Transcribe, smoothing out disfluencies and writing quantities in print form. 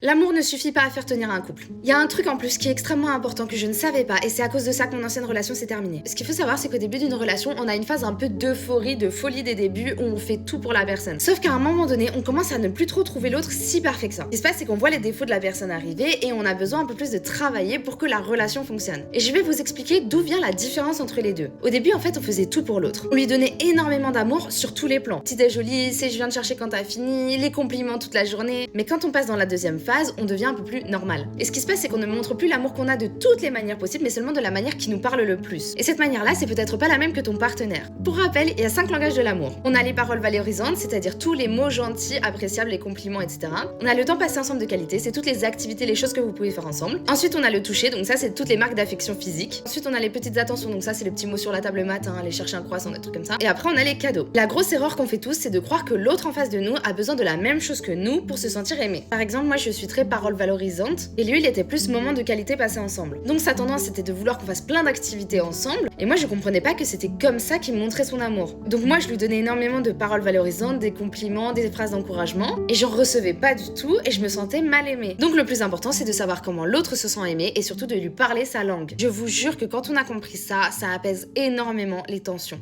L'amour ne suffit pas à faire tenir un couple. Il y a un truc en plus qui est extrêmement important que je ne savais pas et c'est à cause de ça que mon ancienne relation s'est terminée. Ce qu'il faut savoir, c'est qu'au début d'une relation, on a une phase un peu d'euphorie, de folie des débuts où on fait tout pour la personne. Sauf qu'à un moment donné, on commence à ne plus trop trouver l'autre si parfait que ça. Ce qui se passe, c'est qu'on voit les défauts de la personne arriver et on a besoin un peu plus de travailler pour que la relation fonctionne. Et je vais vous expliquer d'où vient la différence entre les deux. Au début, en fait, on faisait tout pour l'autre. On lui donnait énormément d'amour sur tous les plans. Petit déj au lycée, c'est je viens te chercher quand t'as fini, les compliments toute la journée. Mais quand on passe dans la deuxième phase, on devient un peu plus normal. Et ce qui se passe, c'est qu'on ne montre plus l'amour qu'on a de toutes les manières possibles, mais seulement de la manière qui nous parle le plus. Et cette manière-là, c'est peut-être pas la même que ton partenaire. Pour rappel, il y a 5 langages de l'amour. On a les paroles valorisantes, c'est-à-dire tous les mots gentils, appréciables, les compliments, etc. On a le temps passé ensemble de qualité, c'est toutes les activités, les choses que vous pouvez faire ensemble. Ensuite, on a le toucher, donc ça, c'est toutes les marques d'affection physique. Ensuite, on a les petites attentions, donc ça, c'est le petit mot sur la table le matin, aller chercher un croissant, des trucs comme ça. Et après, on a les cadeaux. La grosse erreur qu'on fait tous, c'est de croire que l'autre en face de nous a besoin de la même chose que nous pour se sentir aimé. Par exemple, moi, je suis très parole valorisante, et lui, il était plus moment de qualité passé ensemble. Donc sa tendance, c'était de vouloir qu'on fasse plein d'activités ensemble, et moi, je comprenais pas que c'était comme ça qu'il me montrait son amour. Donc moi, je lui donnais énormément de paroles valorisantes, des compliments, des phrases d'encouragement, et j'en recevais pas du tout, et je me sentais mal aimée. Donc le plus important, c'est de savoir comment l'autre se sent aimé, et surtout de lui parler sa langue. Je vous jure que quand on a compris ça, ça apaise énormément les tensions.